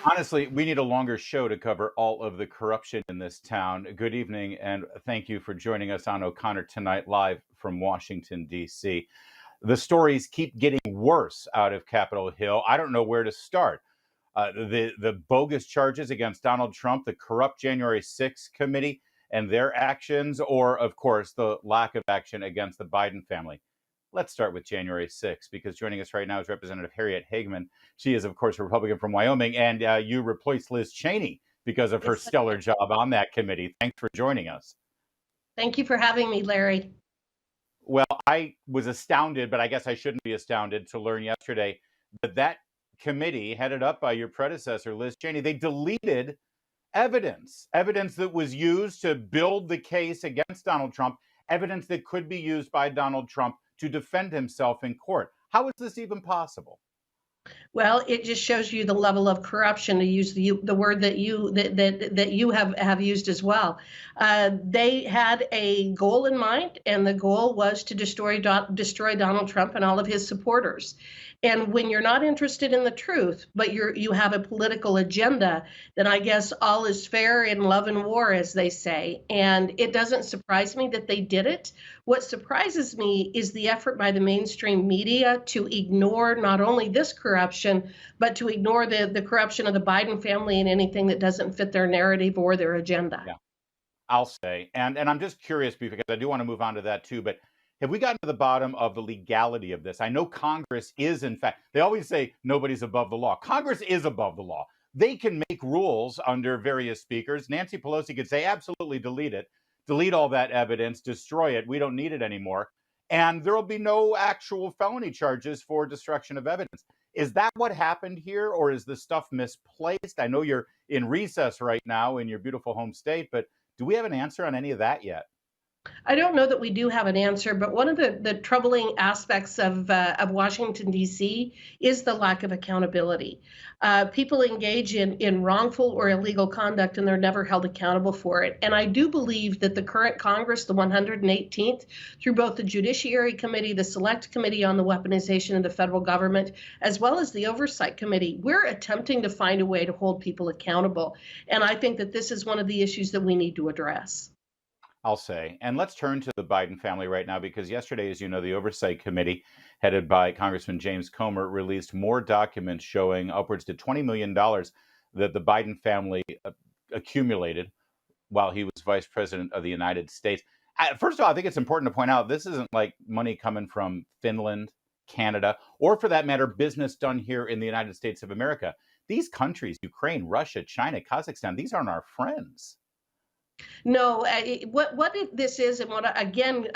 Honestly, we need a longer show to cover all of the corruption in this town. Good evening, and thank you for joining us on O'Connor Tonight, live from Washington, D.C. The stories keep getting worse out of Capitol Hill. I don't know where to start. The bogus charges against Donald Trump, the corrupt January 6th committee and their actions, or, of course, the lack of action against the Biden family. Let's start with January 6th, because joining us right now is Representative Harriet Hageman. She is, of course, a Republican from Wyoming, and you replaced Liz Cheney because of her Yes, stellar job on that committee. Thanks for joining us. thank you for having me, Larry. Well, I was astounded, but I guess I shouldn't be astounded to learn yesterday that that committee, headed up by your predecessor, Liz Cheney, they deleted evidence that was used to build the case against Donald Trump, evidence that could be used by Donald Trump to defend himself in court. How is this even possible? Well, it just shows you the level of corruption, to use the word that you have used as well. They had a goal in mind, and the goal was to destroy Donald Trump and all of his supporters. And when you're not interested in the truth, but you have a political agenda, then I guess all is fair in love and war, as they say. And it doesn't surprise me that they did it. What surprises me is the effort by the mainstream media to ignore not only this corruption, but to ignore the corruption of the Biden family and anything that doesn't fit their narrative or their agenda. Yeah, I'll say. And I'm just curious because I do want to move on to that too, but have we gotten to the bottom of the legality of this? I know Congress is, in fact, they always say nobody's above the law. Congress is above the law. They can make rules under various speakers. Nancy Pelosi could say, absolutely delete it, delete all that evidence, destroy it. We don't need it anymore. And there will be no actual felony charges for destruction of evidence. Is that what happened here, or is the stuff misplaced? I know you're in recess right now in your beautiful home state, but do we have an answer on any of that yet? I don't know that we do have an answer, but one of the troubling aspects of Washington, D.C. is the lack of accountability. People engage in wrongful or illegal conduct, and they're never held accountable for it. And I do believe that the current Congress, the 118th, through both the Judiciary Committee, the Select Committee on the Weaponization of the Federal Government, as well as the Oversight Committee, we're attempting to find a way to hold people accountable. And I think that this is one of the issues that we need to address. I'll say. And let's turn to the Biden family right now, because yesterday, as you know, the Oversight Committee, headed by Congressman James Comer, released more documents showing upwards to $20 million that the Biden family accumulated while he was vice president of the United States. First of all, I think it's important to point out this isn't like money coming from Finland, Canada, or for that matter, business done here in the United States of America. These countries, Ukraine, Russia, China, Kazakhstan, these aren't our friends. No, what this is, and what again,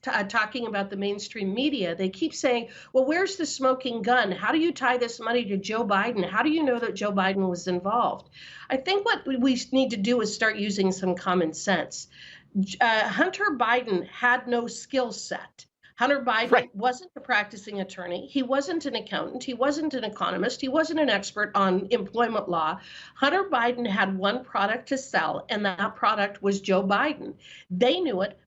talking about the mainstream media, they keep saying, "Well, where's the smoking gun? How do you tie this money to Joe Biden? How do you know that Joe Biden was involved?" I think what we need to do is start using some common sense. Hunter Biden had no skill set. Hunter Biden Right. wasn't a practicing attorney. He wasn't an accountant. He wasn't an economist. He wasn't an expert on employment law. Hunter Biden had one product to sell, and that product was Joe Biden. They knew it.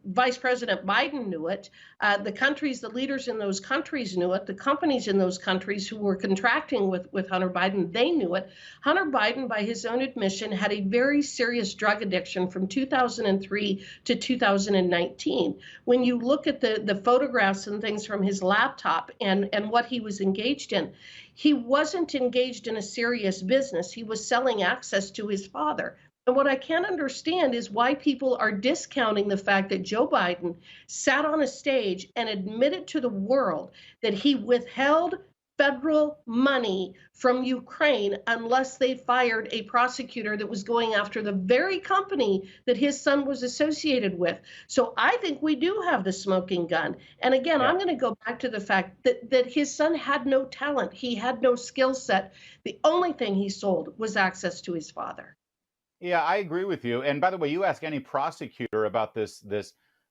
Vice President Biden knew it. The countries, the leaders in those countries knew it. The companies in those countries who were contracting with Hunter Biden, they knew it. Hunter Biden, by his own admission, had a very serious drug addiction from 2003 to 2019. When you look at the photographs and things from his laptop and what he was engaged in, he wasn't engaged in a serious business. He was selling access to his father. And what I can't understand is why people are discounting the fact that Joe Biden sat on a stage and admitted to the world that he withheld federal money from Ukraine unless they fired a prosecutor that was going after the very company that his son was associated with. So I think we do have the smoking gun. And again, Yeah. I'm going to go back to the fact that his son had no talent. He had no skill set. The only thing he sold was access to his father. Yeah, I agree with you. And by the way, you ask any prosecutor about this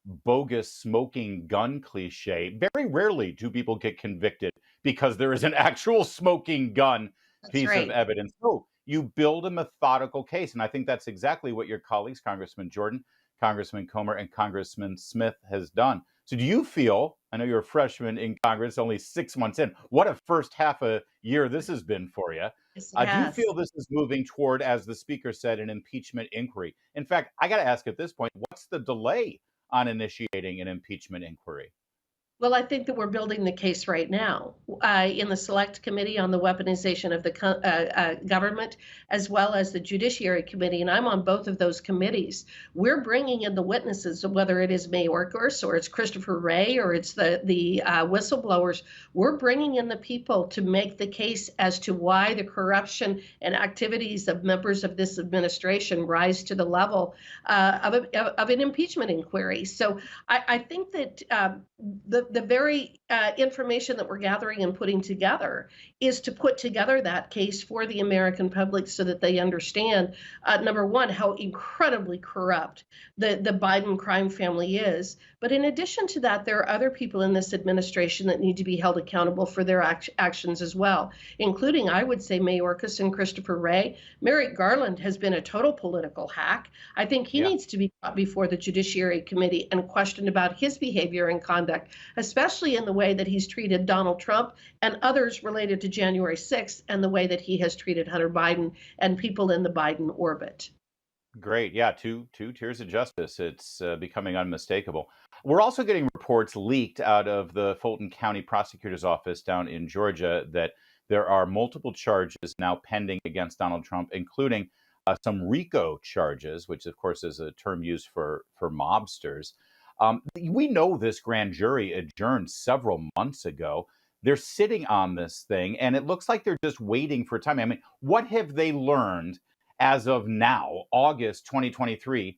bogus smoking gun cliche. Very rarely do people get convicted because there is an actual smoking gun That's piece of right. evidence. No, you build a methodical case. And I think that's exactly what your colleagues, Congressman Jordan, Congressman Comer, and Congressman Smith has done. So do you feel, I know you're a freshman in Congress, only 6 months in, what a first half a year this has been for you. Yes, it Do you has. feel this is moving toward, as the speaker said, an impeachment inquiry? In fact, I got to ask at this point, what's the delay on initiating an impeachment inquiry? Well, I think that we're building the case right now in the Select Committee on the Weaponization of the Government, as well as the Judiciary Committee, and I'm on both of those committees. We're bringing in the witnesses, whether it is Mayorkas or it's Christopher Wray or it's the whistleblowers. We're bringing in the people to make the case as to why the corruption and activities of members of this administration rise to the level of an impeachment inquiry. So I think that the very information that we're gathering and putting together is to put together that case for the American public so that they understand, number one, how incredibly corrupt the Biden crime family is. But in addition to that, there are other people in this administration that need to be held accountable for their actions as well, including, I would say, Mayorkas and Christopher Wray. Merrick Garland has been a total political hack. I think he Yeah. needs to be brought before the Judiciary Committee and questioned about his behavior and conduct, especially in the way that he's treated Donald Trump and others related to January 6th and the way that he has treated Hunter Biden and people in the Biden orbit. Great. Yeah, two tiers of justice. It's becoming unmistakable. We're also getting reports leaked out of the Fulton County Prosecutor's Office down in Georgia that there are multiple charges now pending against Donald Trump, including some RICO charges, which of course is a term used for mobsters. We know this grand jury adjourned several months ago. They're sitting on this thing, and it looks like they're just waiting for time. I mean, what have they learned as of now, August 2023,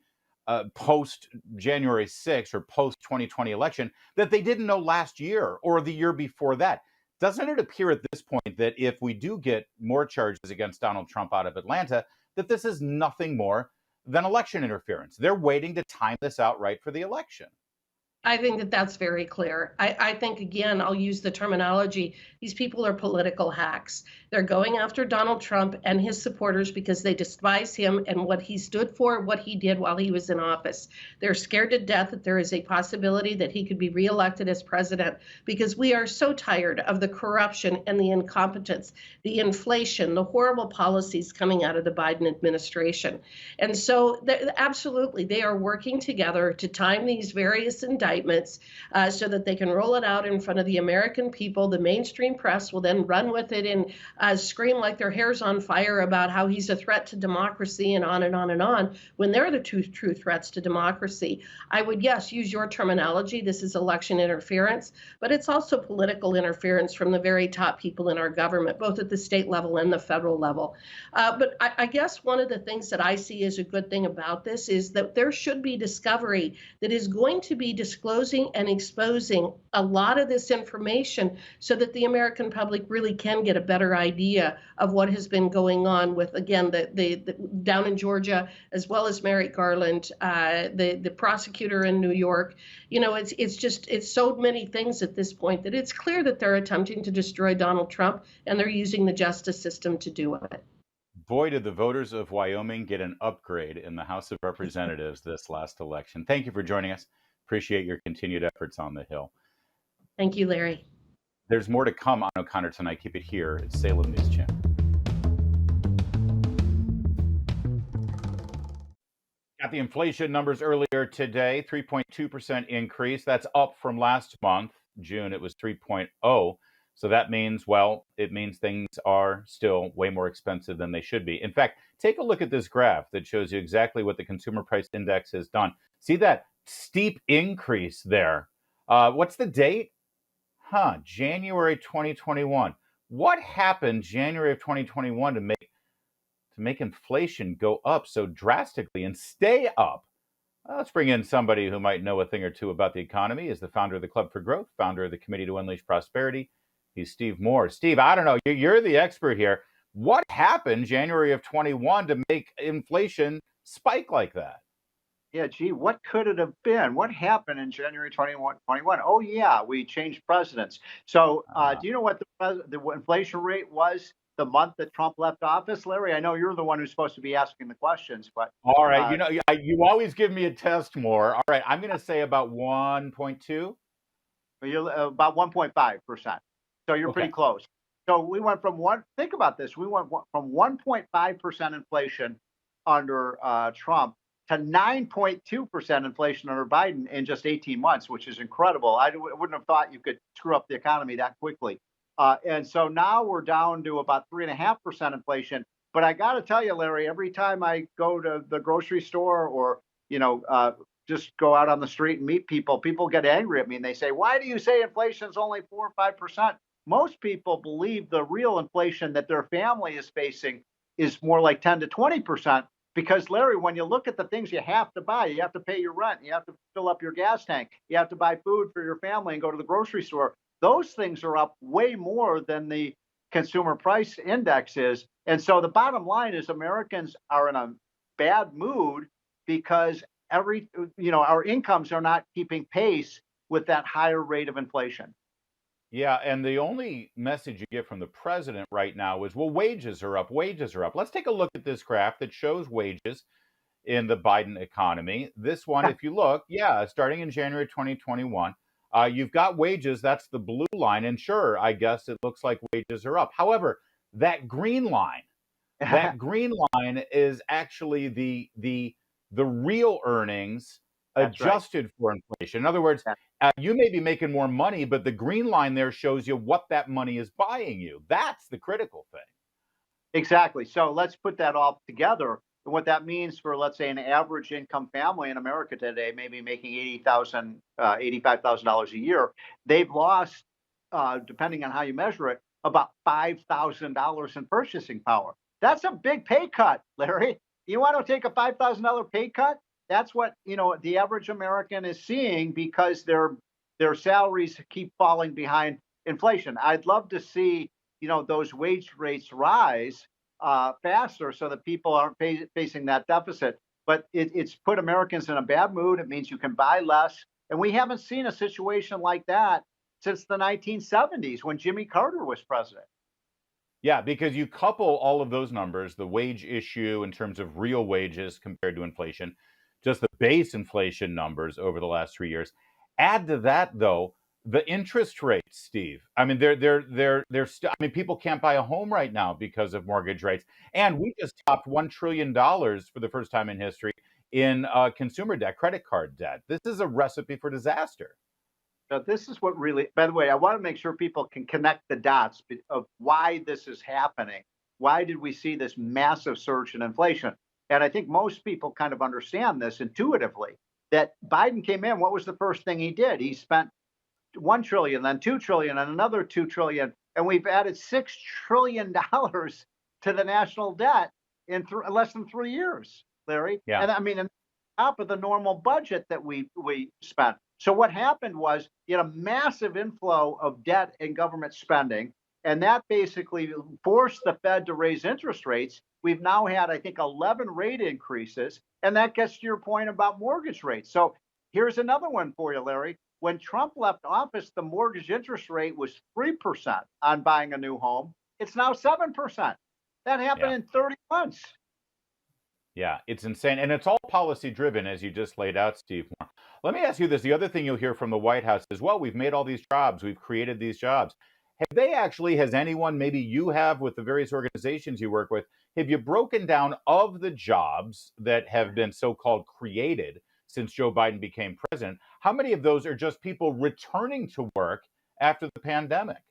post January 6th or post 2020 election, that they didn't know last year or the year before that? Doesn't it appear at this point that if we do get more charges against Donald Trump out of Atlanta, that this is nothing more than election interference? They're waiting to time this out right for the election. I think that that's very clear. I think, again, I'll use the terminology. These people are political hacks. They're going after Donald Trump and his supporters because they despise him and what he stood for, what he did while he was in office. They're scared to death that there is a possibility that he could be reelected as president because we are so tired of the corruption and the incompetence, the inflation, the horrible policies coming out of the Biden administration. And so, absolutely, they are working together to time these various indictments so that they can roll it out in front of the American people. The mainstream press will then run with it and scream like their hair's on fire about how he's a threat to democracy and on and on and on, when they're the two true threats to democracy. I would, yes, use your terminology. This is election interference, but it's also political interference from the very top people in our government, both at the state level and the federal level. But I guess one of the things that I see as a good thing about this is that there should be discovery that is going to be disclosing and exposing a lot of this information so that the American public really can get a better idea of what has been going on with, again, the down in Georgia, as well as Merrick Garland, the prosecutor in New York. You know, it's so many things at this point that it's clear that they're attempting to destroy Donald Trump, and they're using the justice system to do it. Boy, did the voters of Wyoming get an upgrade in the House of Representatives this last election. Thank you for joining us. Appreciate your continued efforts on the Hill. Thank you, Larry. There's more to come on O'Connor tonight. Keep it here at Salem News Channel. Got the inflation numbers earlier today, 3.2% increase. That's up from last month, June, it was 3.0. So that means, well, it means things are still way more expensive than they should be. In fact, take a look at this graph that shows you exactly what the consumer price index has done. See that steep increase there? What's the date? January 2021. What happened January of 2021 to make inflation go up so drastically and stay up? Let's bring in somebody who might know a thing or two about the economy. Is the founder of the Club for Growth, founder of the Committee to Unleash Prosperity. He's Steve Moore. Steve, I don't know. You're the expert here. What happened January of 21 to make inflation spike like that? Yeah, gee, what could it have been? What happened in January 21? Oh, yeah, we changed presidents. So, do you know what the inflation rate was the month that Trump left office, Larry? I know you're the one who's supposed to be asking the questions, but All right. You always give me a test more. All right. I'm going to say about 1.2. You're about 1.5%. So you're pretty Okay. close. So we went from think about this. We went from 1.5% inflation under Trump to 9.2% inflation under Biden in just 18 months, which is incredible. I wouldn't have thought you could screw up the economy that quickly. And so now we're down to about 3.5% inflation. But I got to tell you, Larry, every time I go to the grocery store or, just go out on the street and meet people, people get angry at me and they say, why do you say inflation is only 4 or 5%? Most people believe the real inflation that their family is facing is more like 10 to 20%. Because, Larry, when you look at the things you have to buy, you have to pay your rent, you have to fill up your gas tank, you have to buy food for your family and go to the grocery store. Those things are up way more than the consumer price index is. And so the bottom line is Americans are in a bad mood because our incomes are not keeping pace with that higher rate of inflation. Yeah, and the only message you get from the president right now is, well, wages are up, wages are up. Let's take a look at this graph that shows wages in the Biden economy. This one, if you look, yeah, starting in January 2021, you've got wages, that's the blue line, and sure, I guess it looks like wages are up. However, that green line, that green line is actually the real earnings That's right. adjusted for inflation. In other words, you may be making more money, but the green line there shows you what that money is buying you. That's the critical thing. Exactly. So let's put that all together. And what that means for, let's say, an average income family in America today, maybe making $85,000 a year, they've lost, depending on how you measure it, about $5,000 in purchasing power. That's a big pay cut, Larry. You want to take a $5,000 pay cut? That's what the average American is seeing because their salaries keep falling behind inflation. I'd love to see those wage rates rise faster so that people aren't facing that deficit. But it's put Americans in a bad mood. It means you can buy less. And we haven't seen a situation like that since the 1970s when Jimmy Carter was president. Yeah, because you couple all of those numbers, the wage issue in terms of real wages compared to inflation, just the base inflation numbers over the last 3 years. Add to that, though, the interest rates, Steve. I mean, they're still. I mean, people can't buy a home right now because of mortgage rates, and we just topped $1 trillion for the first time in history in consumer debt, credit card debt. This is a recipe for disaster. Now, this is what really, by the way, I want to make sure people can connect the dots of why this is happening. Why did we see this massive surge in inflation? And I think most people kind of understand this intuitively that Biden came in. What was the first thing he did? He spent 1 trillion, then 2 trillion, and another 2 trillion. And we've added $6 trillion to the national debt in less than 3 years, Larry. Yeah. And I mean, on top of the normal budget that we spent. So what happened was you had a massive inflow of debt and government spending, and that basically forced the Fed to raise interest rates. We've now had, I think, 11 rate increases, and that gets to your point about mortgage rates. So here's another one for you, Larry. When Trump left office, the mortgage interest rate was 3% on buying a new home. It's now 7%. That happened in 30 months. Yeah, it's insane. And it's all policy driven, as you just laid out, Steve. Let me ask you this. The other thing you'll hear from the White House is, well, we've made all these jobs, we've created these jobs. Has anyone, maybe you have with the various organizations you work with, have you broken down of the jobs that have been so called created since Joe Biden became president? How many of those are just people returning to work after the pandemic?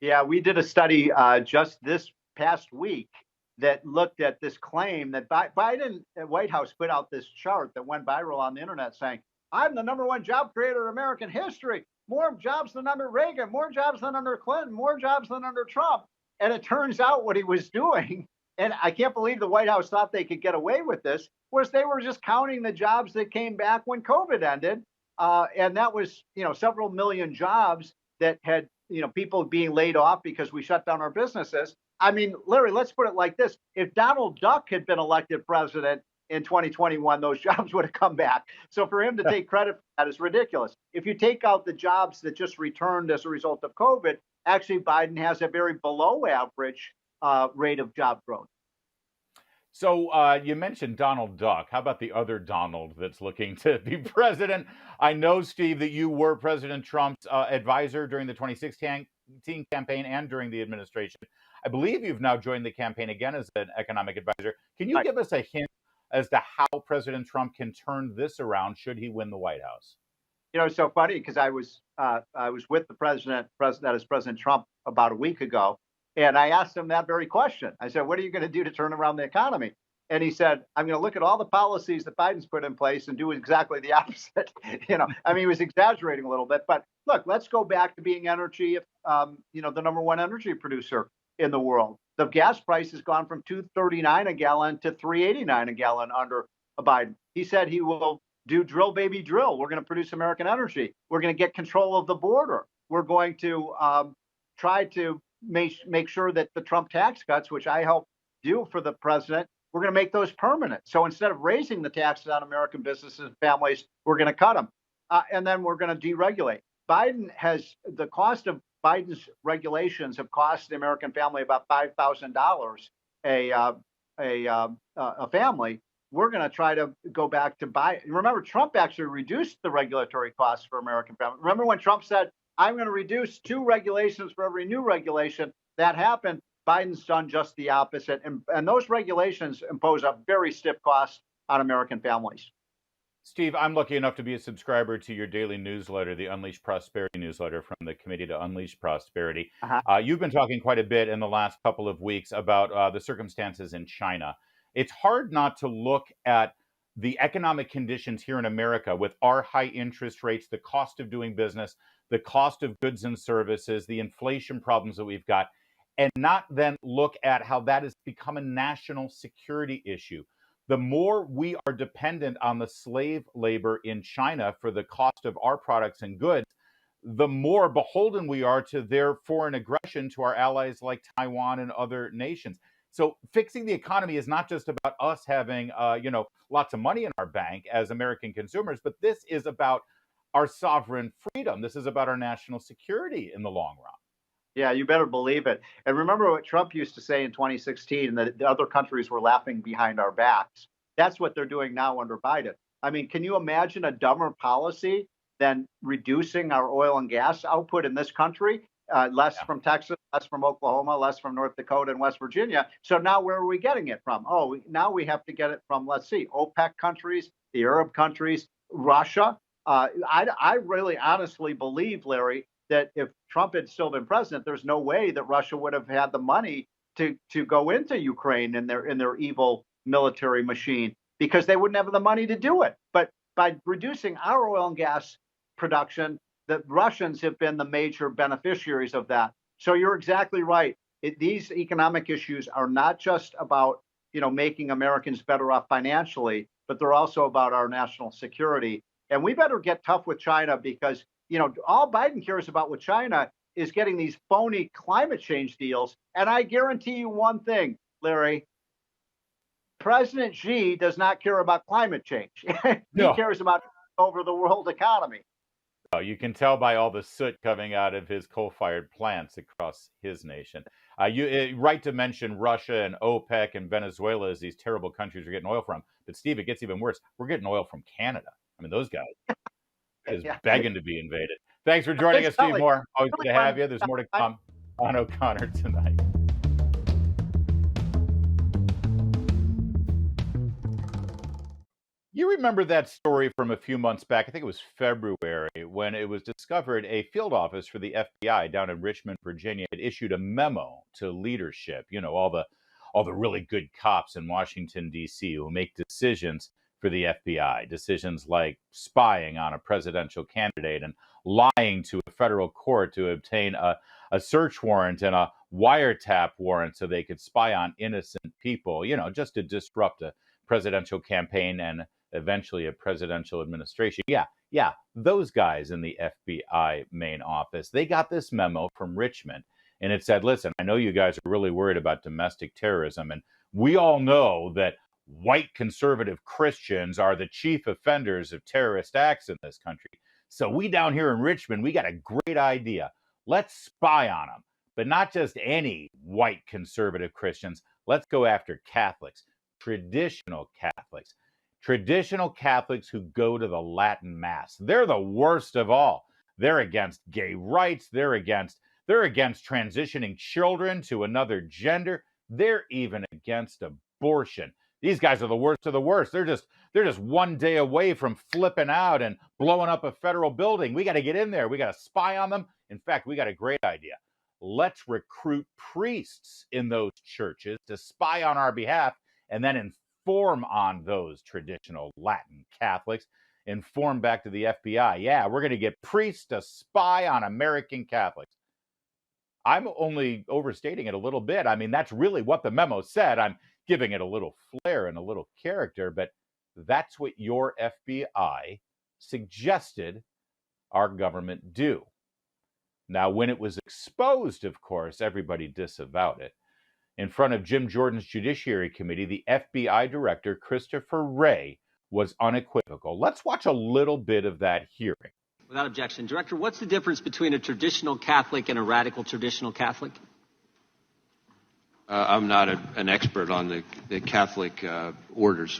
Yeah, we did a study just this past week that looked at this claim that Biden at White House put out this chart that went viral on the internet saying, I'm the #1 job creator in American history. More jobs than under Reagan, more jobs than under Clinton, more jobs than under Trump. And it turns out what he was doing, and I can't believe the White House thought they could get away with this, was they were just counting the jobs that came back when COVID ended. And that was, several million jobs that had, people being laid off because we shut down our businesses. I mean, Larry, let's put it like this. If Donald Duck had been elected president in 2021, those jobs would have come back. So for him to take credit for that is ridiculous. If you take out the jobs that just returned as a result of COVID, actually Biden has a very below average rate of job growth. So you mentioned Donald Duck. How about the other Donald that's looking to be president? I know, Steve, that you were President Trump's advisor during the 2016 campaign and during the administration. I believe you've now joined the campaign again as an economic advisor. Can you Right. give us a hint as to how President Trump can turn this around should he win the White House? It's so funny because I was with the that is President Trump about a week ago, and I asked him that very question. I said, "What are you going to do to turn around the economy?" And he said, "I'm going to look at all the policies that Biden's put in place and do exactly the opposite." I mean, he was exaggerating a little bit, but look, let's go back to being the number one energy producer in the world. The gas price has gone from $2.39 a gallon to $3.89 a gallon under Biden. He said he will do drill, baby, drill. We're going to produce American energy. We're going to get control of the border. We're going to try to make sure that the Trump tax cuts, which I helped do for the president, we're going to make those permanent. So instead of raising the taxes on American businesses and families, we're going to cut them. And then we're going to deregulate. The cost of Biden's regulations have cost the American family about $5,000 a family. We're going to try to go back to buy. Remember, Trump actually reduced the regulatory costs for American families. Remember when Trump said, "I'm going to reduce 2 regulations for every new regulation"? That happened. Biden's done just the opposite. And those regulations impose a very stiff cost on American families. Steve, I'm lucky enough to be a subscriber to your daily newsletter, the Unleash Prosperity newsletter from the Committee to Unleash Prosperity. Uh-huh. You've been talking quite a bit in the last couple of weeks about the circumstances in China. It's hard not to look at the economic conditions here in America with our high interest rates, the cost of doing business, the cost of goods and services, the inflation problems that we've got, and not then look at how that has become a national security issue. The more we are dependent on the slave labor in China for the cost of our products and goods, the more beholden we are to their foreign aggression to our allies like Taiwan and other nations. So fixing the economy is not just about us having, lots of money in our bank as American consumers, but this is about our sovereign freedom. This is about our national security in the long run. Yeah, you better believe it. And remember what Trump used to say in 2016, that the other countries were laughing behind our backs. That's what they're doing now under Biden. I mean, can you imagine a dumber policy than reducing our oil and gas output in this country? Less from Texas, less from Oklahoma, less from North Dakota and West Virginia. So now where are we getting it from? Now we have to get it from, let's see, OPEC countries, the Arab countries, Russia. I really honestly believe, Larry, that if Trump had still been president, there's no way that Russia would have had the money to go into Ukraine in their evil military machine, because they wouldn't have the money to do it. But by reducing our oil and gas production, the Russians have been the major beneficiaries of that. So you're exactly right. These economic issues are not just about making Americans better off financially, but they're also about our national security. And we better get tough with China, because all Biden cares about with China is getting these phony climate change deals. And I guarantee you one thing, Larry, President Xi does not care about climate change. He cares about over the world economy. You can tell by all the soot coming out of his coal-fired plants across his nation. Right to mention Russia and OPEC and Venezuela as these terrible countries are getting oil from. But Steve, it gets even worse. We're getting oil from Canada. I mean, those guys is begging to be invaded. Thanks for joining us, Steve Moore. Always good to have you. There's more to come on O'Connor tonight. You remember that story from a few months back, I think it was February, when it was discovered a field office for the FBI down in Richmond, Virginia had issued a memo to leadership, all the really good cops in Washington, D.C., who make decisions for the FBI, decisions like spying on a presidential candidate and lying to a federal court to obtain a search warrant and a wiretap warrant so they could spy on innocent people, just to disrupt a presidential campaign and eventually a presidential administration. Yeah, those guys in the FBI main office, they got this memo from Richmond, and it said, listen, I know you guys are really worried about domestic terrorism, and we all know that white conservative Christians are the chief offenders of terrorist acts in this country. So we down here in Richmond, we got a great idea. Let's spy on them, but not just any white conservative Christians. Let's go after Catholics. traditional Catholics. Traditional Catholics who go to the Latin Mass. They're the worst of all. They're against gay rights. They're against transitioning children to another gender. They're even against abortion. These guys are the worst of the worst. They're just one day away from flipping out and blowing up a federal building. We got to get in there. We got to spy on them. In fact, we got a great idea. Let's recruit priests in those churches to spy on our behalf and then inform on those traditional Latin Catholics. Inform back to the FBI. Yeah, we're going to get priests to spy on American Catholics. I'm only overstating it a little bit. I mean, that's really what the memo said. I'm giving it a little flair and a little character, but that's what your FBI suggested our government do. Now, when it was exposed, of course, everybody disavowed it. In front of Jim Jordan's Judiciary Committee, the FBI Director, Christopher Wray, was unequivocal. Let's watch a little bit of that hearing. Without objection. Director, what's the difference between a traditional Catholic and a radical traditional Catholic? I'm not an expert on the Catholic orders.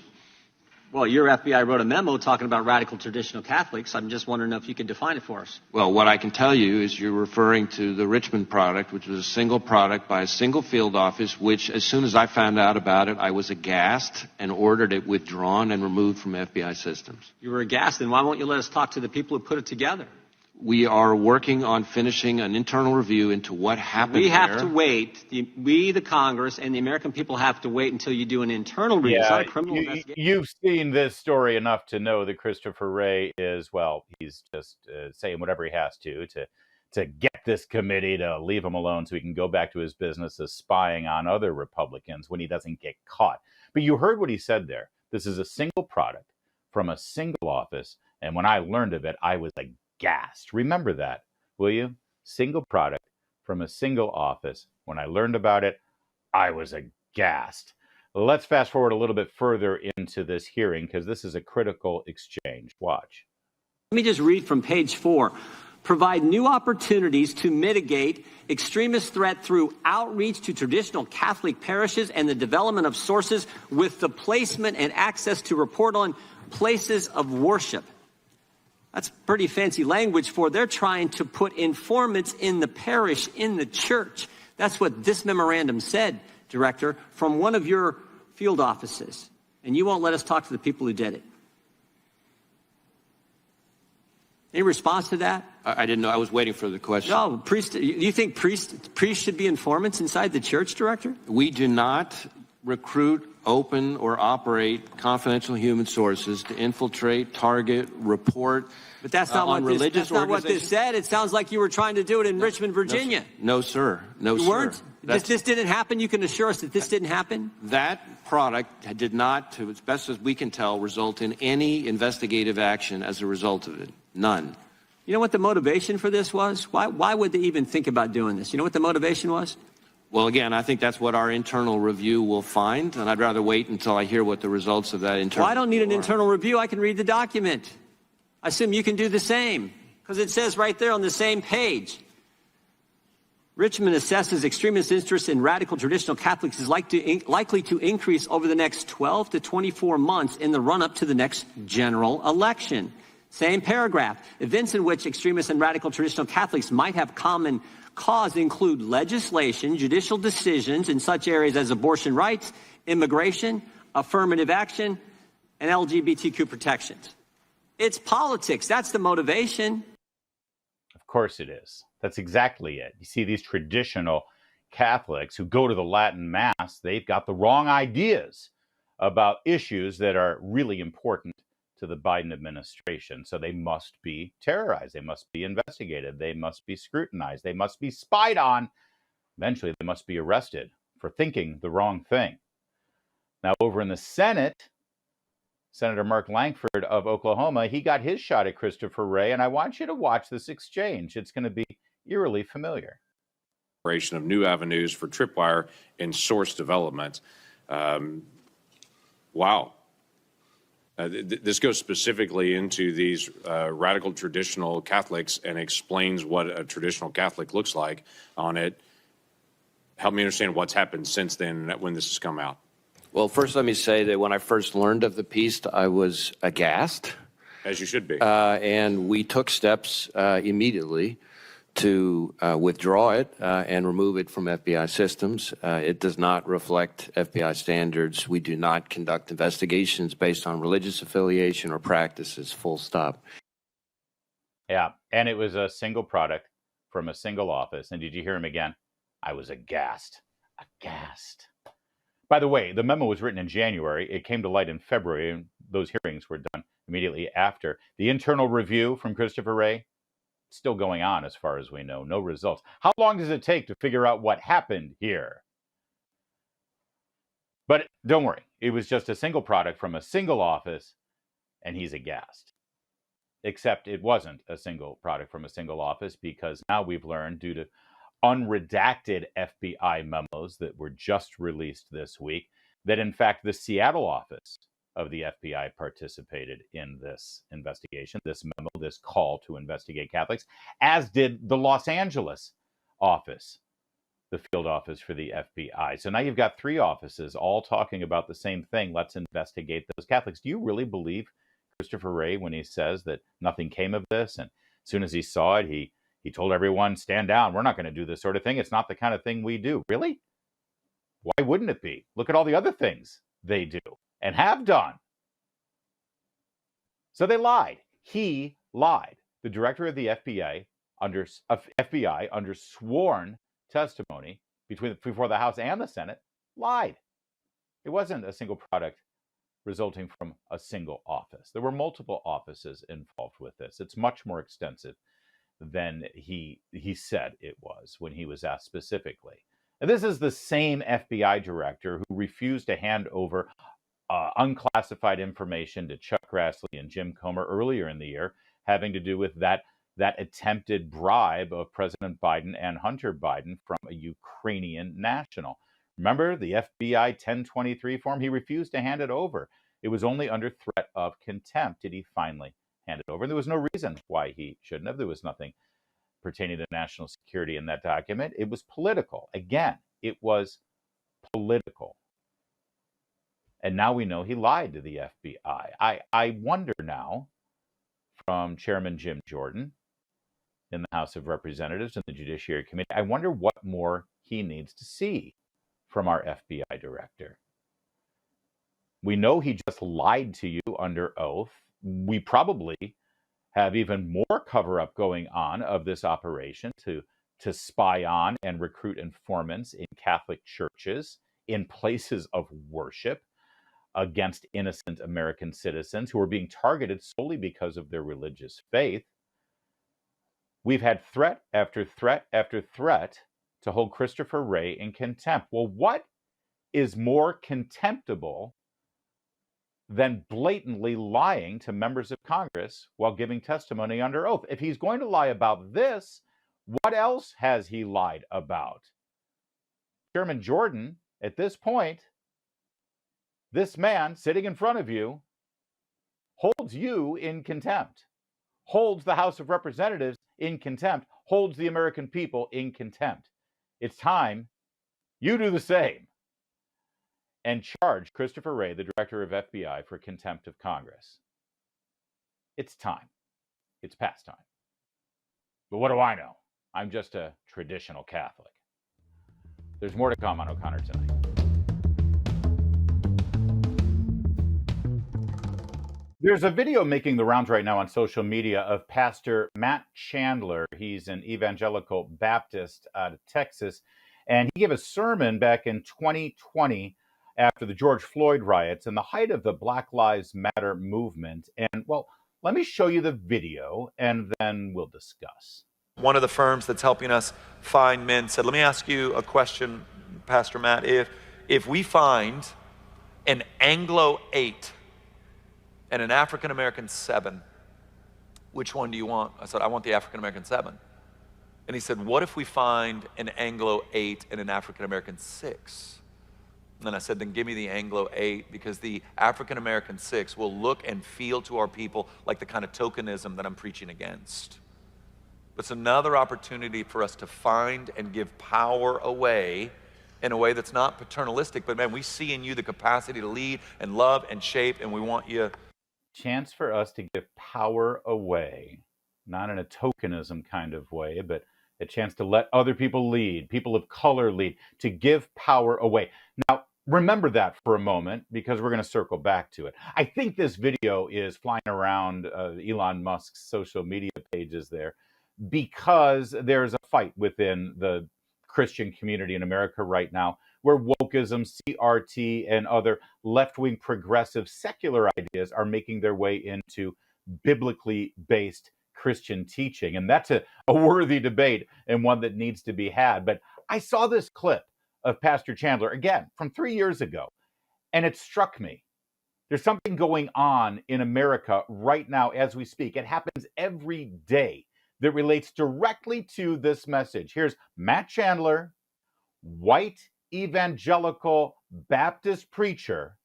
Well, your FBI wrote a memo talking about radical traditional Catholics. I'm just wondering if you could define it for us. Well, what I can tell you is you're referring to the Richmond product, which was a single product by a single field office, which as soon as I found out about it, I was aghast and ordered it withdrawn and removed from FBI systems. You were aghast, then why won't you let us talk to the people who put it together? We are working on finishing an internal review into what happened We have to wait. We, the Congress, and the American people have to wait until you do an internal review. It's not a criminal investigation. You've seen this story enough to know that Christopher Wray is, well, he's just saying whatever he has to get this committee to leave him alone so he can go back to his business of spying on other Republicans when he doesn't get caught. But you heard what he said there. This is a single product from a single office. And when I learned of it, I was aghast. Remember that, will you? Single product from a single office. When I learned about it, I was aghast. Let's fast forward a little bit further into this hearing because this is a critical exchange. Watch. Let me just read from page 4. Provide new opportunities to mitigate extremist threat through outreach to traditional Catholic parishes and the development of sources with the placement and access to report on places of worship. That's pretty fancy language for they're trying to put informants in the parish, in the church. That's what this memorandum said, Director, from one of your field offices. And you won't let us talk to the people who did it. Any response to that? I didn't know. I was waiting for the question. No, you think priests should be informants inside the church, Director? We do not recruit, open, or operate confidential human sources to infiltrate, target, report. But that's not what this said. It sounds like you were trying to do it in Richmond, Virginia. No, sir. No, you sir. Weren't? This didn't happen? You can assure us that this didn't happen? That product did not, to as best as we can tell, result in any investigative action as a result of it. None. You know what the motivation for this was? Why would they even think about doing this? You know what the motivation was? Well, again, I think that's what our internal review will find, and I'd rather wait until I hear what the results of that internal. Well, I don't need an internal review. I can read the document. I assume you can do the same, because it says right there on the same page. Richmond assesses extremist interest in radical traditional Catholics is likely to increase over the next 12 to 24 months in the run-up to the next general election. Same paragraph. Events in which extremists and radical traditional Catholics might have common cause include legislation, judicial decisions in such areas as abortion rights, immigration, affirmative action, and LGBTQ protections. It's politics. That's the motivation. Of course it is. That's exactly it. You see, these traditional Catholics who go to the Latin Mass, they've got the wrong ideas about issues that are really important to the Biden administration. So they must be terrorized. They must be investigated. They must be scrutinized. They must be spied on. Eventually, they must be arrested for thinking the wrong thing. Now, over in the Senate, Senator Mark Langford of Oklahoma, he got his shot at Christopher Wray, and I want you to watch this exchange. It's going to be eerily familiar. Of new avenues for tripwire and source development. Wow. This goes specifically into these radical traditional Catholics and explains what a traditional Catholic looks like on it. Help me understand what's happened since then when this has come out. Well, first let me say that when I first learned of the piece, I was aghast. As you should be. And we took steps immediately to withdraw it and remove it from FBI systems. It does not reflect FBI standards. We do not conduct investigations based on religious affiliation or practices, full stop. Yeah, and it was a single product from a single office. And did you hear him again? I was aghast. Aghast. By the way, the memo was written in January. It came to light in February, and those hearings were done immediately after. The internal review from Christopher Wray, still going on as far as we know. No results. How long does it take to figure out what happened here? But don't worry. It was just a single product from a single office, and he's aghast. Except it wasn't a single product from a single office, because now we've learned, due to unredacted FBI memos that were just released this week, that in fact the Seattle office of the FBI participated in this investigation, this memo, this call to investigate Catholics, as did the Los Angeles office, the field office for the FBI. So now you've got three offices all talking about the same thing. Let's investigate those Catholics. Do you really believe Christopher Wray when he says that nothing came of this? And as soon as he saw it, he told everyone, stand down. We're not going to do this sort of thing. It's not the kind of thing we do. Really? Why wouldn't it be? Look at all the other things they do and have done. So they lied. He lied. The director of the FBI, under sworn testimony before the House and the Senate, lied. It wasn't a single product resulting from a single office. There were multiple offices involved with this. It's much more extensive than he said it was when he was asked specifically. And this is the same FBI director who refused to hand over unclassified information to Chuck Grassley and Jim Comer earlier in the year, having to do with that attempted bribe of President Biden and Hunter Biden from a Ukrainian national. Remember the FBI 1023 form? He refused to hand it over. It was only under threat of contempt did he finally hand it over. And there was no reason why he shouldn't have. There was nothing pertaining to national security in that document. It was political. Again, it was political. And now we know he lied to the FBI. I wonder now, from Chairman Jim Jordan in the House of Representatives and the Judiciary Committee, I wonder what more he needs to see from our FBI director. We know he just lied to you under oath. We probably have even more cover-up going on of this operation to spy on and recruit informants in Catholic churches, in places of worship, against innocent American citizens who are being targeted solely because of their religious faith. We've had threat after threat after threat to hold Christopher Wray in contempt. Well, what is more contemptible than blatantly lying to members of Congress while giving testimony under oath? If he's going to lie about this, what else has he lied about? Chairman Jordan, at this point, this man sitting in front of you holds you in contempt, holds the House of Representatives in contempt, holds the American people in contempt. It's time you do the same and charge Christopher Wray, the director of FBI, for contempt of Congress. It's time. It's past time. But what do I know? I'm just a traditional Catholic. There's more to come on O'Connor tonight. There's a video making the rounds right now on social media of Pastor Matt Chandler. He's an evangelical Baptist out of Texas, and he gave a sermon back in 2020 after the George Floyd riots and the height of the Black Lives Matter movement. And, well, let me show you the video, and then we'll discuss. One of the firms that's helping us find men said, let me ask you a question, Pastor Matt. If we find an Anglo 8 and an African-American 7, which one do you want? I said, I want the African-American 7. And he said, what if we find an Anglo 8 and an African-American 6? And I said, then give me the Anglo 8, because the African-American 6 will look and feel to our people like the kind of tokenism that I'm preaching against. But it's another opportunity for us to find and give power away in a way that's not paternalistic, but man, we see in you the capacity to lead and love and shape, and we want you. Chance for us to give power away, not in a tokenism kind of way, but a chance to let other people lead, people of color lead, to give power away. Now, remember that for a moment, because we're going to circle back to it. I think this video is flying around Elon Musk's social media pages there because there's a fight within the Christian community in America right now where wokeism, CRT, and other left-wing progressive secular ideas are making their way into biblically based Christian teaching. And that's a worthy debate and one that needs to be had. But I saw this clip of Pastor Chandler, again, from 3 years ago, and it struck me. There's something going on in America right now as we speak. It happens every day that relates directly to this message. Here's Matt Chandler, white evangelical Baptist preacher,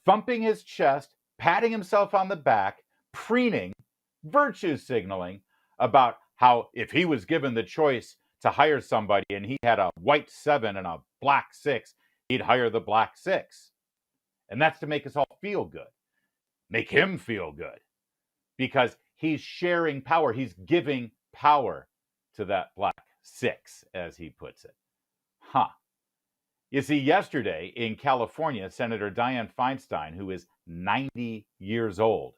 thumping his chest, patting himself on the back, preening, virtue signaling about how if he was given the choice to hire somebody and he had a white 7 and a black 6, he'd hire the black 6. And that's to make us all feel good, make him feel good, because he's sharing power. He's giving power to that black 6, as he puts it. You see, yesterday in California, Senator Dianne Feinstein, who is 90 years old,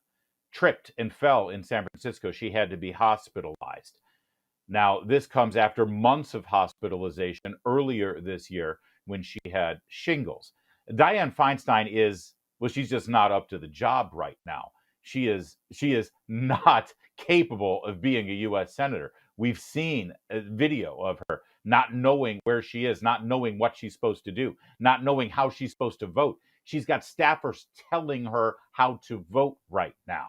tripped and fell in San Francisco. She had to be hospitalized. Now, this comes after months of hospitalization earlier this year when she had shingles. Dianne Feinstein she's just not up to the job right now. She is not capable of being a U.S. senator. We've seen a video of her not knowing where she is, not knowing what she's supposed to do, not knowing how she's supposed to vote. She's got staffers telling her how to vote right now.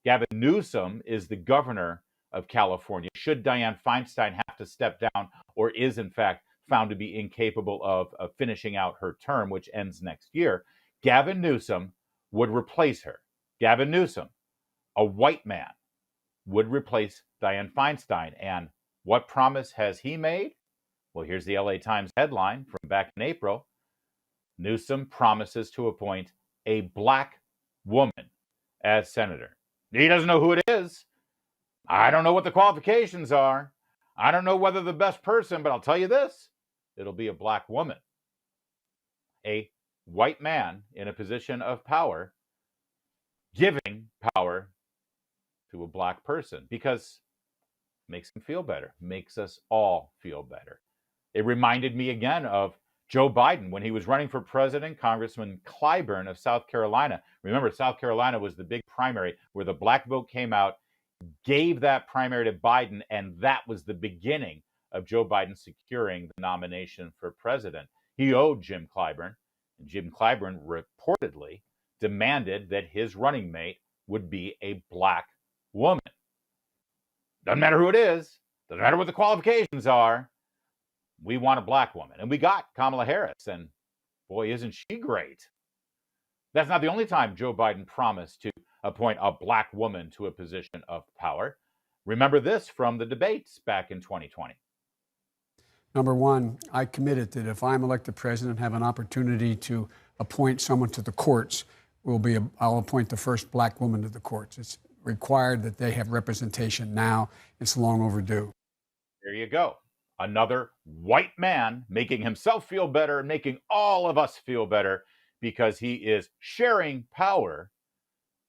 Gavin Newsom is the governor of California. Should Dianne Feinstein have to step down, or is in fact found to be incapable of finishing out her term, which ends next year, Gavin Newsom would replace her. Gavin Newsom, a white man, would replace Dianne Feinstein. And what promise has he made? Well, here's the LA Times headline from back in April. Newsom promises to appoint a black woman as senator. He doesn't know who it is. I don't know what the qualifications are. I don't know whether the best person, but I'll tell you this, it'll be a black woman. A white man in a position of power giving power to a black person because it makes him feel better, makes us all feel better. It reminded me again of Joe Biden when he was running for president, Congressman Clyburn of South Carolina. Remember, South Carolina was the big primary where the black vote came out, gave that primary to Biden, and that was the beginning of Joe Biden securing the nomination for president. He owed Jim Clyburn, and Jim Clyburn reportedly demanded that his running mate would be a black woman. Doesn't matter who it is, doesn't matter what the qualifications are, we want a black woman. And we got Kamala Harris, and boy, isn't she great. That's not the only time Joe Biden promised to appoint a black woman to a position of power. Remember this from the debates back in 2020. Number one, I committed that if I'm elected president and have an opportunity to appoint someone to the courts, I'll appoint the first black woman to the courts. It's required that they have representation now. It's long overdue. There you go. Another white man making himself feel better, making all of us feel better because he is sharing power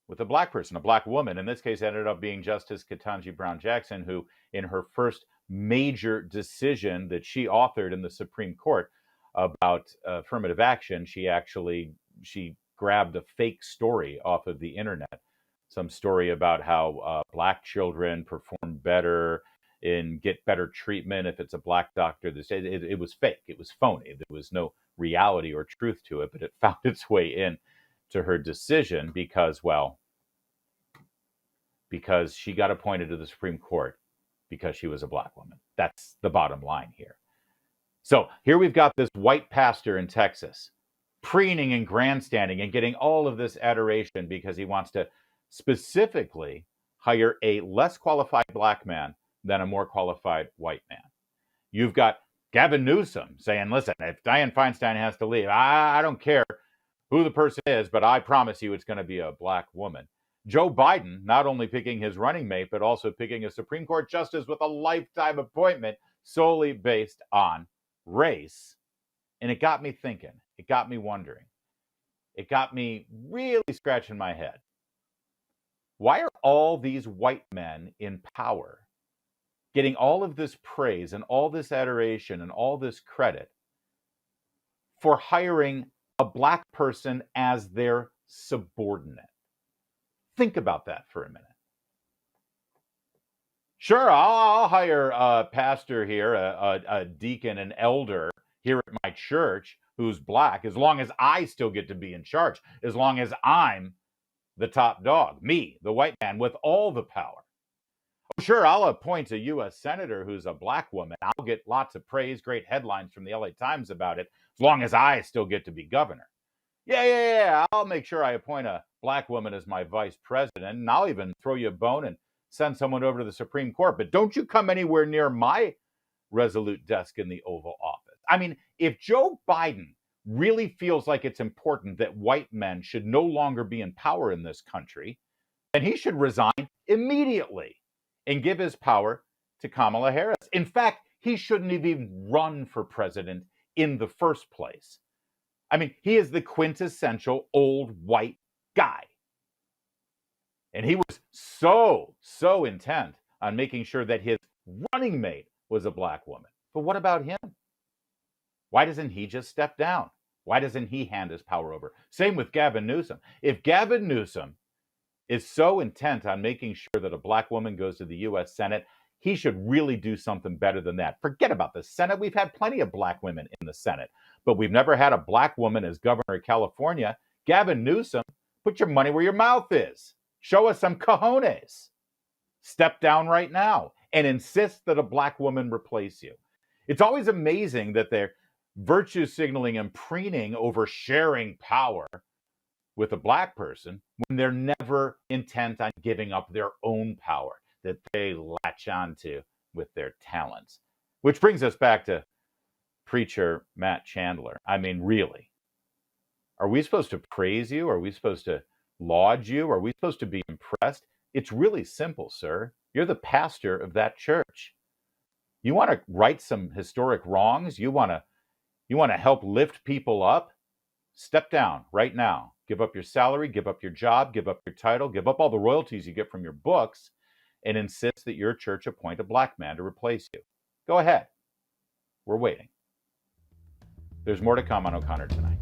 with a black person, a black woman. In this case, ended up being Justice Ketanji Brown Jackson, who in her first major decision that she authored in the Supreme Court about affirmative action, she grabbed a fake story off of the internet, some story about how black children perform better and get better treatment if it's a black doctor. It was fake. It was phony. There was no reality or truth to it, but it found its way in to her decision because she got appointed to the Supreme Court because she was a black woman. That's the bottom line here. So here we've got this white pastor in Texas preening and grandstanding and getting all of this adoration because he wants to specifically hire a less qualified black man than a more qualified white man. You've got Gavin Newsom saying, listen, if Dianne Feinstein has to leave, I don't care who the person is, but I promise you it's going to be a black woman. Joe Biden not only picking his running mate, but also picking a Supreme Court justice with a lifetime appointment solely based on race. And it got me thinking. It got me wondering. It got me really scratching my head. Why are all these white men in power getting all of this praise and all this adoration and all this credit for hiring a black person as their subordinate? Think about that for a minute. Sure, I'll hire a pastor here, a deacon, an elder here at my church who's black, as long as I still get to be in charge, as long as I'm the top dog, me, the white man with all the power. Oh, sure, I'll appoint a U.S. senator who's a black woman. I'll get lots of praise, great headlines from the LA Times about it, as long as I still get to be governor. Yeah, I'll make sure I appoint a black woman as my vice president, and I'll even throw you a bone and send someone over to the Supreme Court. But don't you come anywhere near my resolute desk in the Oval Office. I mean, if Joe Biden really feels like it's important that white men should no longer be in power in this country, then he should resign immediately and give his power to Kamala Harris. In fact, he shouldn't have even run for president in the first place. I mean, he is the quintessential old white guy. And he was so intent on making sure that his running mate was a black woman. But what about him? Why doesn't he just step down? Why doesn't he hand his power over? Same with Gavin Newsom. If Gavin Newsom is so intent on making sure that a black woman goes to the U.S. Senate, he should really do something better than that. Forget about the Senate. We've had plenty of black women in the Senate, but we've never had a black woman as governor of California. Gavin Newsom, put your money where your mouth is. Show us some cojones. Step down right now and insist that a black woman replace you. It's always amazing that they're virtue signaling and preening over sharing power with a black person when they're never intent on giving up their own power that they latch onto with their talents. Which brings us back to preacher Matt Chandler. I mean, really, are we supposed to praise you? Are we supposed to laud you? Are we supposed to be impressed? It's really simple, sir. You're the pastor of that church. You want to right some historic wrongs? You want to help lift people up? Step down right now. Give up your salary, give up your job, give up your title, give up all the royalties you get from your books, and insist that your church appoint a black man to replace you. Go ahead. We're waiting. There's more to come on O'Connor Tonight.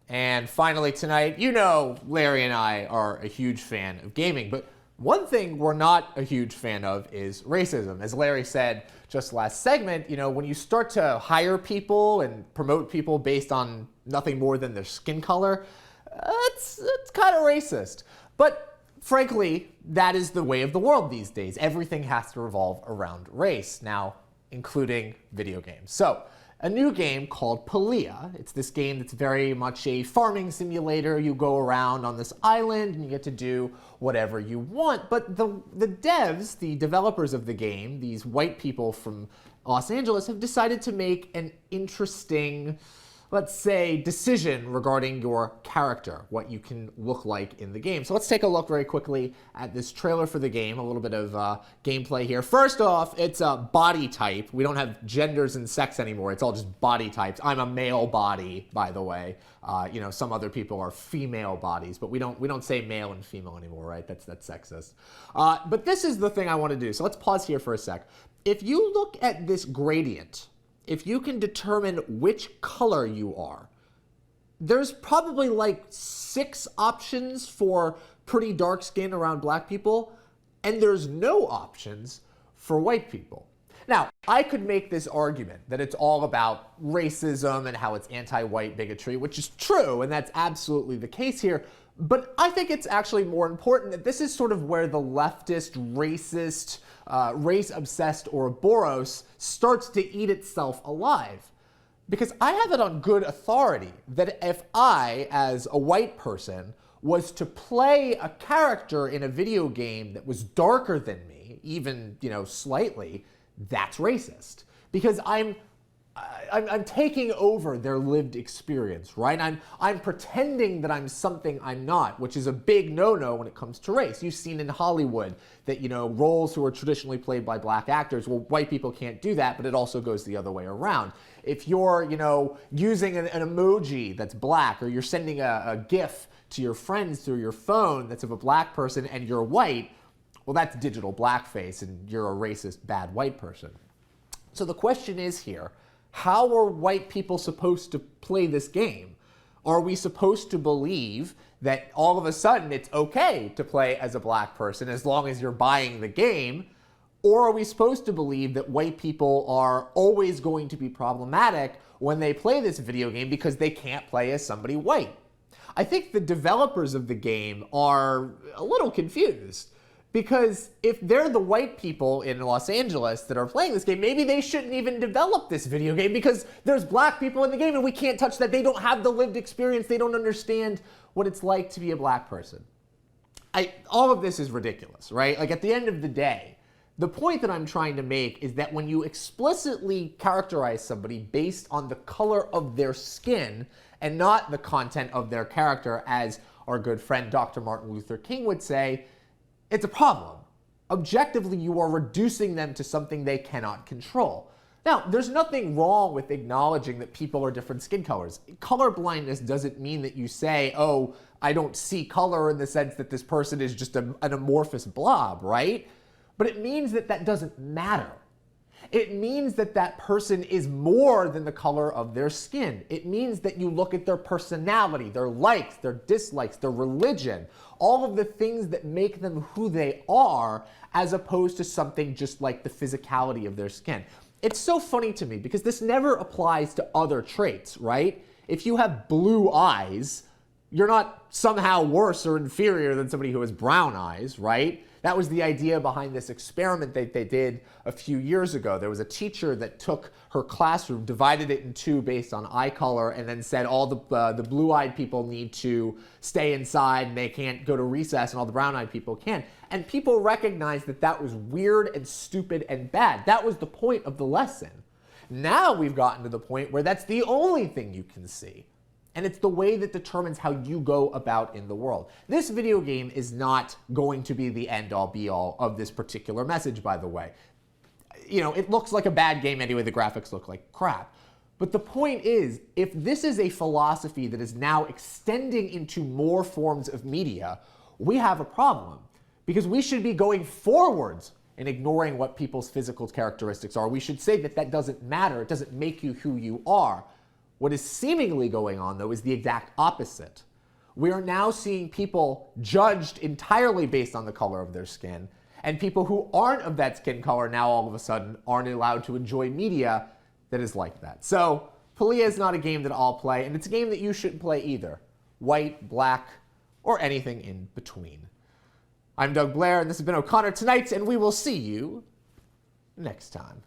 And finally tonight, you know Larry and I are a huge fan of gaming, but one thing we're not a huge fan of is racism. As Larry said just last segment, you know, when you start to hire people and promote people based on nothing more than their skin color, it's kind of racist. But frankly, that is the way of the world these days. Everything has to revolve around race, now including video games. So, a new game called Palia. It's this game that's very much a farming simulator. You go around on this island and you get to do whatever you want. But the devs, the developers of the game, these white people from Los Angeles, have decided to make an interesting, let's say, decision regarding your character, what you can look like in the game. So let's take a look very quickly at this trailer for the game, a little bit of gameplay here. First off, it's a body type. We don't have genders and sex anymore. It's all just body types. I'm a male body, by the way. You know, some other people are female bodies, but we don't say male and female anymore, right? That's sexist. But this is the thing I want to do. So let's pause here for a sec. If you look at this gradient, if you can determine which color you are, there's probably like 6 options for pretty dark skin around black people, and there's no options for white people. Now, I could make this argument that it's all about racism and how it's anti-white bigotry, which is true, and that's absolutely the case here. But I think it's actually more important that this is sort of where the leftist, racist, race-obsessed Ouroboros starts to eat itself alive. Because I have it on good authority that if I, as a white person, was to play a character in a video game that was darker than me, me, even, slightly, that's racist. Because I'm taking over their lived experience, right? I'm pretending that I'm something I'm not, which is a big no-no when it comes to race. You've seen in Hollywood that, roles who are traditionally played by black actors, well, white people can't do that, but it also goes the other way around. If you're, using an emoji that's black, or you're sending a GIF to your friends through your phone that's of a black person and you're white, well, that's digital blackface and you're a racist, bad white person. So the question is here, how are white people supposed to play this game? Are we supposed to believe that all of a sudden it's okay to play as a black person as long as you're buying the game? Or are we supposed to believe that white people are always going to be problematic when they play this video game because they can't play as somebody white? I think the developers of the game are a little confused. Because if they're the white people in Los Angeles that are playing this game, maybe they shouldn't even develop this video game because there's black people in the game and we can't touch that. They don't have the lived experience. They don't understand what it's like to be a black person. All of this is ridiculous, right? Like, at the end of the day, the point that I'm trying to make is that when you explicitly characterize somebody based on the color of their skin and not the content of their character, as our good friend Dr. Martin Luther King would say, it's a problem. Objectively, you are reducing them to something they cannot control. Now, there's nothing wrong with acknowledging that people are different skin colors. Color blindness doesn't mean that you say, oh, I don't see color in the sense that this person is just an amorphous blob, right? But it means that that doesn't matter. It means that that person is more than the color of their skin. It means that you look at their personality, their likes, their dislikes, their religion, all of the things that make them who they are, as opposed to something just like the physicality of their skin. It's so funny to me because this never applies to other traits, right? If you have blue eyes, you're not somehow worse or inferior than somebody who has brown eyes, right? That was the idea behind this experiment that they did a few years ago. There was a teacher that took her classroom, divided it in two based on eye color, and then said all the blue-eyed people need to stay inside and they can't go to recess, and all the brown-eyed people can. And people recognized that that was weird and stupid and bad. That was the point of the lesson. Now we've gotten to the point where that's the only thing you can see. And it's the way that determines how you go about in the world. This video game is not going to be the end-all be-all of this particular message, by the way. It looks like a bad game anyway. The graphics look like crap. But the point is, if this is a philosophy that is now extending into more forms of media, we have a problem. Because we should be going forwards and ignoring what people's physical characteristics are. We should say that that doesn't matter. It doesn't make you who you are. What is seemingly going on, though, is the exact opposite. We are now seeing people judged entirely based on the color of their skin, and people who aren't of that skin color now all of a sudden aren't allowed to enjoy media that is like that. So, Palia is not a game that I'll play, and it's a game that you shouldn't play either. White, black, or anything in between. I'm Doug Blair, and this has been O'Connor Tonight, and we will see you next time.